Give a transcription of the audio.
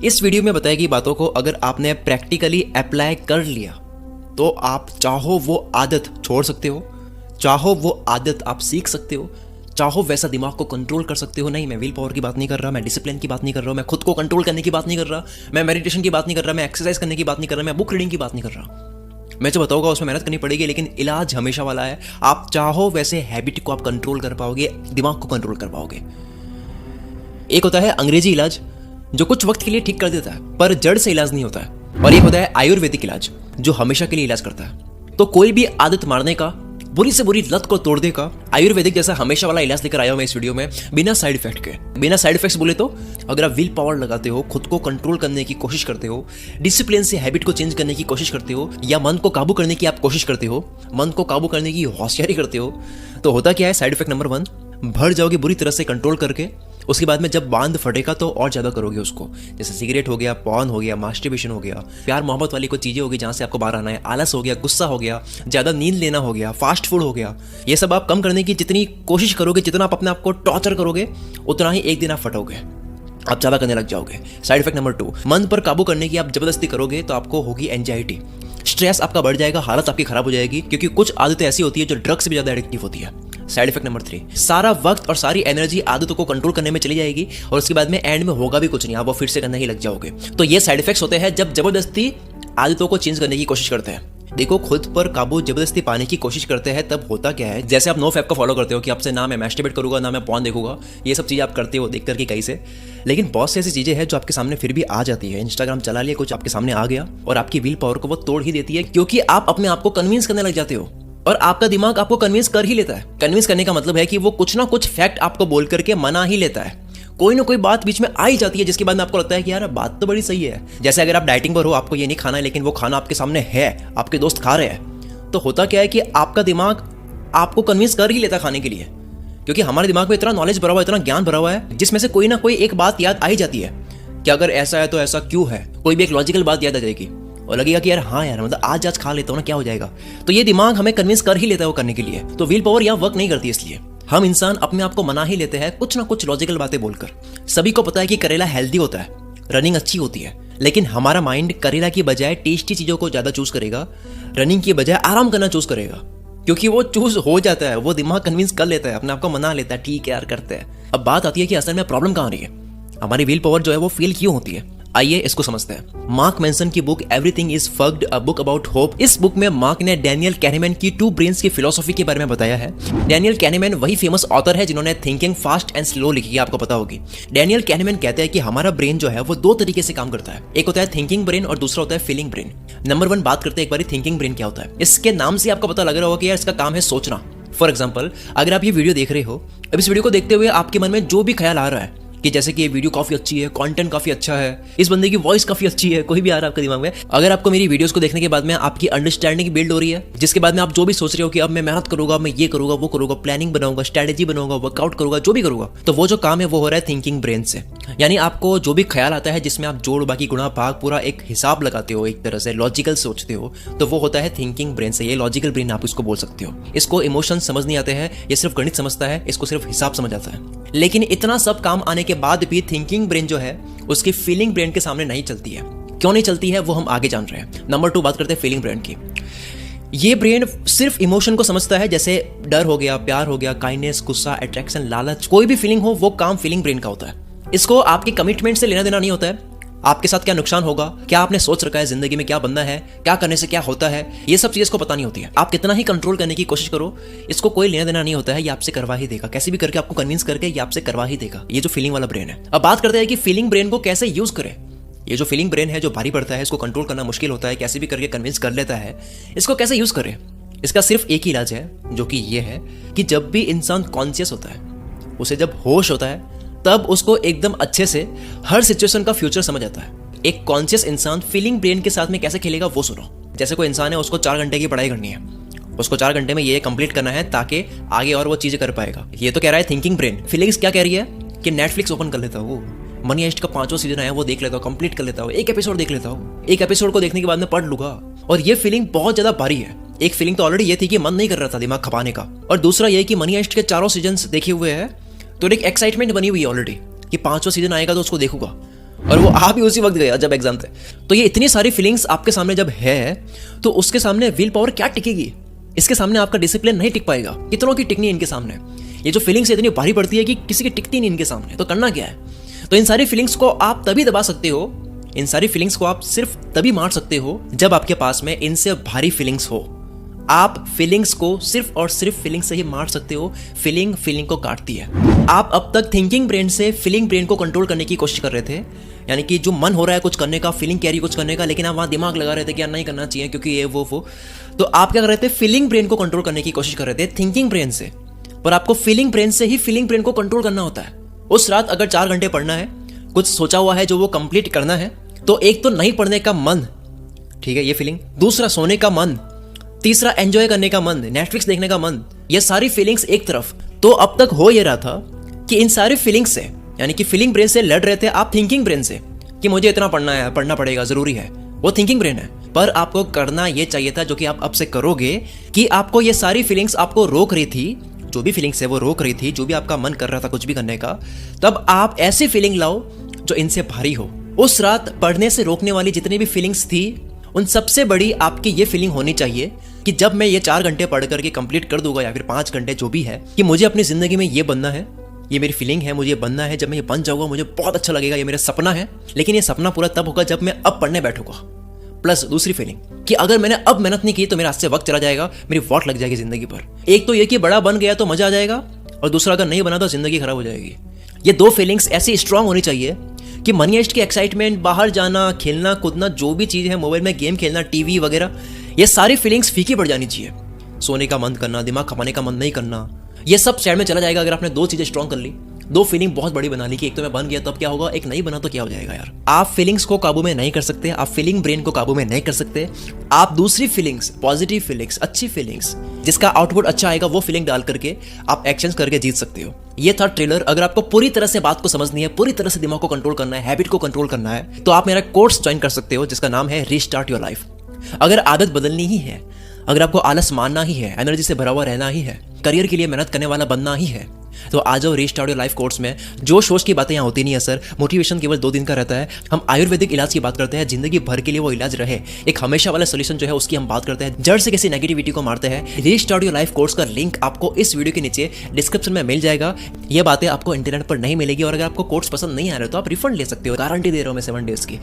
इस वीडियो में बताई गई बातों को अगर आपने प्रैक्टिकली अप्लाई कर लिया तो आप चाहो वो आदत छोड़ सकते हो, चाहो वो आदत आप सीख सकते हो, चाहो वैसा दिमाग को कंट्रोल कर सकते हो। नहीं, मैं विल पावर की बात नहीं कर रहा, मैं डिसिप्लिन की बात नहीं कर रहा, मैं खुद को कंट्रोल करने की बात नहीं कर रहा, मैं मेडिटेशन की बात नहीं कर रहा, मैं एक्सरसाइज करने की बात नहीं कर रहा, मैं बुक रीडिंग की बात नहीं कर रहा। मैं जो बताऊंगा उसमें मेहनत करनी पड़ेगी, लेकिन इलाज हमेशा वाला है। आप चाहो वैसे हैबिट को आप कंट्रोल कर पाओगे, दिमाग को कंट्रोल कर पाओगे। एक होता है अंग्रेजी इलाज जो कुछ वक्त के लिए ठीक कर देता है पर जड़ से इलाज नहीं होता है, और एक होता है आयुर्वेदिक इलाज जो हमेशा के लिए इलाज करता है। तो कोई भी आदत मारने का, बुरी से बुरी लत को तोड़ने का आयुर्वेदिक जैसा हमेशा वाला इलाज लेकर आया हूं मैं इस वीडियो में, बिना साइड इफेक्ट के। बिना साइड इफेक्ट्स बोले तो अगर आप विल पावर लगाते हो, खुद को कंट्रोल करने की कोशिश करते हो, डिसिप्लिन से हैबिट को चेंज करने की कोशिश करते हो, या मन को काबू करने की आप कोशिश करते हो, मन को काबू करने की होशियारी करते हो, तो होता क्या है? साइड इफेक्ट नंबर 1, भर जाओगे बुरी तरह से कंट्रोल करके। उसके बाद में जब बांध फटेगा तो और ज्यादा करोगे उसको, जैसे सिगरेट हो गया, पॉर्न हो गया, मास्टरबेशन हो गया, प्यार मोहब्बत वाली कोई चीजें होगी जहां से आपको बाहर आना है, आलस हो गया, गुस्सा हो गया, ज्यादा नींद लेना हो गया, फास्ट फूड हो गया। ये सब आप कम करने की जितनी कोशिश करोगे, जितना आप अपने आप को टॉर्चर करोगे, उतना ही एक दिन आप फटोगे, आप ज्यादा करने लग जाओगे। साइड इफेक्ट नंबर 2, मन पर काबू करने की आप जबरदस्ती करोगे तो आपको होगी एंजाइटी, स्ट्रेस आपका बढ़ जाएगा, हालत आपकी खराब हो जाएगी, क्योंकि कुछ आदतें ऐसी होती है जो ड्रग्स से भी ज्यादा एडिक्टिव होती है। साइड इफेक्ट नंबर 3, सारा वक्त और सारी एनर्जी आदतों को कंट्रोल करने में चली जाएगी और उसके बाद में एंड में होगा भी कुछ नहीं, आप वो फिर से करने ही लग जाओगे। तो ये साइड इफेक्ट्स होते हैं जब जबरदस्ती आदतों को चेंज करने की कोशिश करते हैं। देखो, खुद पर काबू जबरदस्ती पाने की कोशिश करते हैं तब होता क्या है, जैसे आप नो फैप को फॉलो करते हो कि आपसे ना मैं मैस्टरबेट करूंगा, ना मैं पॉर्न देखूंगा, ये सब चीजें आप करते हो देख करके कहीं से, लेकिन बहुत सी ऐसी चीजें हैं जो आपके सामने फिर भी आ जाती है। इंस्टाग्राम चला लिया, कुछ आपके सामने आ गया और आपकी विल पावर को वो तोड़ ही देती है, क्योंकि आप अपने आप को कन्विंस करने लग जाते हो और आपका दिमाग आपको कन्विंस कर ही लेता है। कन्विंस करने का मतलब है कि वो कुछ ना कुछ फैक्ट आपको बोल करके मना ही लेता है। कोई ना कोई बात बीच में आ ही जाती है जिसके बाद में आपको लगता है कि यार बात तो बड़ी सही है। जैसे अगर आप डाइटिंग पर हो, आपको ये नहीं खाना है, लेकिन वो खाना आपके सामने है, आपके दोस्त खा रहे हैं, तो होता क्या है कि आपका दिमाग आपको कन्विंस कर ही लेता खाने के लिए, क्योंकि हमारे दिमाग में इतना नॉलेज भरा हुआ है, इतना ज्ञान भरा हुआ है, जिसमें से कोई ना कोई एक बात याद आ ही जाती है कि अगर ऐसा है तो ऐसा क्यों है। कोई भी एक लॉजिकल बात याद आ जाएगी और लगेगा कि यार हाँ यार, मतलब आज खा लेता हूँ ना, क्या हो जाएगा। तो ये दिमाग हमें कन्विंस कर ही लेता है वो करने के लिए। तो विल पावर यहाँ वर्क नहीं करती, इसलिए हम इंसान अपने आप को मना ही लेते हैं कुछ ना कुछ लॉजिकल बातें बोलकर। सभी को पता है कि करेला हेल्दी होता है, रनिंग अच्छी होती है, लेकिन हमारा माइंड करेला की बजाय टेस्टी चीजों को ज्यादा चूज करेगा, रनिंग की बजाय आराम करना चूज करेगा, क्योंकि वो चूज हो जाता है, वो दिमाग कन्विंस कर लेता है, अपने आप को मना लेता है, ठीक है यार करते हैं। अब बात आती है कि असल में प्रॉब्लम कहाँ रही है, हमारी विल पावर जो है वो फेल क्यों होती है। आइए इसको समझते हैं। मार्क मैनसन की book everything is fucked, a book about hope, इस बुक में मार्क ने डैनियल कैनेमैन की 2 ब्रेन्स की फिलोसॉफी के बारे में बताया है। डैनियल कैनेमैन वही फेमस ऑथर है जिन्होंने थिंकिंग फास्ट एंड स्लो लिखी है, आपको पता होगी। डैनियल कैनेमैन कहते हैं कि हमारा ब्रेन जो है वो 2 तरीके से काम करता है, एक होता है थिंकिंग ब्रेन और दूसरा होता है फीलिंग ब्रेन। नंबर 1 बात करते हैं एक बार थिंकिंग ब्रेन क्या होता है। इसके नाम से आपको पता लग रहा होगा कि यार इसका काम है सोचना। फॉर एग्जाम्पल, अगर आप ये वीडियो देख रहे हो, अब इस वीडियो को देखते हुए आपके मन में जो भी ख्याल आ रहा है कि जैसे कि ये वीडियो काफी अच्छी है, कंटेंट काफी अच्छा है, इस बंदे की वॉइस काफी अच्छी है, कोई भी आ रहा है आपके दिमाग में, अगर आपको मेरी वीडियोस को देखने के बाद में आपकी अंडरस्टैंडिंग बिल्ड हो रही है, जिसके बाद में आप जो भी सोच रहे हो कि अब मैं मेहनत करूंगा, मैं ये करूंगा, वो करूंगा, प्लानिंग बनाऊंगा, स्ट्रेटेजी बनाऊंगा, वर्कआउट करूंगा, जो भी करूंगा, तो वो जो काम है वो हो रहा है थिंकिंग ब्रेन से। यानी आपको जो भी ख्याल आता है जिसमें आप जोड़ बाकी गुणा भाग पूरा एक हिसाब लगाते हो, एक तरह से लॉजिकल सोचते हो, तो वो होता है थिंकिंग ब्रेन से। ये लॉजिकल ब्रेन आप इसको बोल सकते हो। इसको इमोशन समझ नहीं आते हैं, ये सिर्फ गणित समझता है, इसको सिर्फ हिसाब समझ आता है। लेकिन इतना सब काम आने के बाद भी थिंकिंग ब्रेन जो है उसकी फीलिंग ब्रेन के सामने नहीं चलती है। क्यों नहीं चलती है वो हम आगे जान रहे हैं। नंबर 2 बात करते हैं फीलिंग ब्रेन की। ये ब्रेन सिर्फ इमोशन को समझता है, जैसे डर हो गया, प्यार हो गया, काइंडनेस, गुस्सा, अट्रैक्शन, लालच, कोई भी फीलिंग हो, वो काम फीलिंग ब्रेन का होता है। इसको आपके कमिटमेंट से लेना देना नहीं होता है, आपके साथ क्या नुकसान होगा, क्या आपने सोच रखा है जिंदगी में, क्या बनना है, क्या करने से क्या होता है, ये सब चीजें इसको पता नहीं होती है। आप कितना ही कंट्रोल करने की कोशिश करो, इसको कोई लेना देना नहीं होता है, ये आपसे करवा ही देगा, कैसे भी करके आपको कन्विंस करके ये आपसे करवा ही देगा। ये जो फीलिंग वाला ब्रेन है। अब बात करते हैं कि फीलिंग ब्रेन को कैसे यूज करें। ये जो फीलिंग ब्रेन है जो भारी पड़ता है, इसको कंट्रोल करना मुश्किल होता है, कैसे भी करके कन्विंस कर लेता है, इसको कैसे यूज करें। इसका सिर्फ एक ही इलाज है, जो कि ये है कि जब भी इंसान कॉन्शियस होता है, उसे जब होश होता है, तब उसको एकदम अच्छे से हर सिचुएशन का फ्यूचर समझ आता है। एक कॉन्शियस इंसान फीलिंग ब्रेन के साथ में कैसे खेलेगा वो सुनो। जैसे कोई इंसान है, उसको 4 घंटे की पढ़ाई करनी है, उसको 4 घंटे में ये कंप्लीट करना है ताकि आगे और वो चीजें कर पाएगा। ये तो कह रहा है थिंकिंग ब्रेन। फीलिंग्स क्या कह रही है कि नेटफ्लिक्स ओपन कर लेता हूँ, मनी हाइस्ट का 5वां सीजन आया वो देख लेता हूँ, कंप्लीट कर लेता हूँ, एक एपिसोड देख लेता हूँ, एक एपिसोड को देखने के बाद में पढ़ लूंगा। और ये फीलिंग बहुत ज्यादा भारी है। एक फीलिंग तो ऑलरेडी ये थी कि मन नहीं कर रहा था दिमाग खपाने का, और दूसरा ये कि मनी हाइस्ट के 4 सीजन देखे हुए हैं, तो एक एक्साइटमेंट बनी हुई है ऑलरेडी कि 5वां सीजन आएगा तो उसको देखूंगा। और वो आ भी उसी वक्त गया जब एग्जाम थे। तो ये इतनी सारी फीलिंग्स आपके सामने जब है तो उसके सामने विल पावर क्या टिकेगी? इसके सामने आपका डिसिप्लिन नहीं टिक पाएगा। कितनों की टिकनी इनके सामने। ये जो फीलिंग्स इतनी भारी पड़ती है कि किसी की टिकती नहीं इनके सामने। तो करना क्या है? तो इन सारी फीलिंग्स को आप तभी दबा सकते हो, इन सारी फीलिंग्स को आप सिर्फ तभी मार सकते हो जब आपके पास में इनसे भारी फीलिंग्स हो। आप फीलिंग्स को सिर्फ और सिर्फ फीलिंग से ही मार सकते हो। फीलिंग को काटती है। आप अब तक थिंकिंग ब्रेन से फीलिंग ब्रेन को कंट्रोल करने की कोशिश कर रहे थे, यानी कि जो मन हो रहा है कुछ करने का, फीलिंग कैरी कुछ करने का, लेकिन आप वहां दिमाग लगा रहे थे कि यार नहीं करना चाहिए क्योंकि ये वो। तो आप क्या कर रहे थे? फीलिंग ब्रेन को कंट्रोल करने की कोशिश कर रहे थे थिंकिंग ब्रेन से। पर आपको फीलिंग ब्रेन से ही फीलिंग ब्रेन को कंट्रोल करना होता है। उस रात अगर 4 घंटे पढ़ना है, कुछ सोचा हुआ है जो वो कंप्लीट करना है, तो एक तो नहीं पढ़ने का मन, ठीक है, ये फीलिंग। दूसरा सोने का मन। तीसरा एंजॉय करने का मन, नेटफ्लिक्स देखने का मन। ये सारी फीलिंग्स एक तरफ। तो अब तक हो ये रहा था कि इन सारी फीलिंग्स से, यानी कि फीलिंग ब्रेन से लड़ रहे थे आप थिंकिंग ब्रेन से कि मुझे इतना पढ़ना है, पढ़ना पड़ेगा, जरूरी है। वो थिंकिंग ब्रेन है। पर आपको करना ये चाहिए था, जो कि आप अब से करोगे, कि आपको ये सारी फीलिंग्स आपको रोक रही थी, जो भी फीलिंग्स है वो रोक रही थी, जो भी आपका मन कर रहा था कुछ भी करने का, तब आप ऐसी फीलिंग लाओ जो इनसे भारी हो। उस रात पढ़ने से रोकने वाली जितनी भी फीलिंग्स थी, उन सबसे बड़ी आपकी ये फीलिंग होनी चाहिए कि जब मैं ये 4 घंटे पढ़ करके कंप्लीट कर दूंगा, या फिर 5 घंटे जो भी है, कि मुझे अपनी जिंदगी में ये बनना है, ये मेरी फीलिंग है, मुझे बनना है। जब मैं ये बन जाऊंगा मुझे बहुत अच्छा लगेगा, ये मेरा सपना है। लेकिन ये सपना पूरा तब होगा जब मैं अब पढ़ने बैठूंगा। प्लस दूसरी फीलिंग कि अगर मैंने अब मेहनत नहीं की तो मेरे हाथ से वक्त चला जाएगा, मेरी वॉट लग जाएगी जिंदगी पर। एक तो ये कि बड़ा बन गया तो मजा आ जाएगा, और दूसरा अगर नहीं बना तो जिंदगी खराब हो जाएगी। ये 2 फीलिंग्स ऐसी स्ट्रांग होनी चाहिए कि मनी हाइस्ट की एक्साइटमेंट, बाहर जाना, खेलना कूदना, जो भी चीज़ है, मोबाइल में गेम खेलना, टीवी वगैरह, ये सारी फीलिंग्स फीकी पड़ जानी चाहिए। सोने का मन करना, दिमाग खपाने का मन नहीं करना, ये सब साइड में चला जाएगा अगर आपने 2 चीज़ें स्ट्रांग कर ली। 2 फीलिंग बहुत बड़ी बना ली कि एक तो मैं बन गया तो अब क्या होगा, एक नहीं बना तो क्या हो जाएगा। यार आप फीलिंग्स को काबू में नहीं कर सकते, आप फीलिंग ब्रेन को काबू में नहीं कर सकते। आप दूसरी फीलिंग्स, पॉजिटिव फीलिंग्स, अच्छी फीलिंग्स, जिसका आउटपुट अच्छा आएगा, वो फीलिंग डाल करके आप एक्शंस करके जीत सकते हो। ये था ट्रेलर। अगर आपको पूरी तरह से बात को समझनी है, पूरी तरह से दिमाग को कंट्रोल करना है, हैबिट को कंट्रोल करना है, तो आप मेरा कोर्स ज्वाइन कर सकते हो जिसका नाम है रीस्टार्ट योर लाइफ। अगर आदत बदलनी ही है, अगर आपको आलस मारना ही है, एनर्जी से भरा हुआ रहना ही है, करियर के लिए मेहनत करने वाला बनना ही है, तो आ जाओ रीस्टार्ट योर लाइफ कोर्स में। जोश वोश की बातें यहाँ होती नहीं है सर, मोटिवेशन केवल 2 दिन का रहता है। हम आयुर्वेदिक इलाज की बात करते हैं, जिंदगी भर के लिए वो इलाज रहे, एक हमेशा वाला सोल्यूशन जो है उसकी हम बात करते हैं, जड़ से किसी नेगेटिविटी को मारते हैं। रीस्टार्ट योर लाइफ कोर्स का लिंक आपको इस वीडियो के नीचे डिस्क्रिप्शन में मिल जाएगा। ये बातें आपको इंटरनेट पर नहीं मिलेगी, और अगर आपको कोर्स पसंद नहीं आ रहा तो आप रिफंड ले सकते हो, गारंटी दे रहा हूँ मैं 7 डेज की।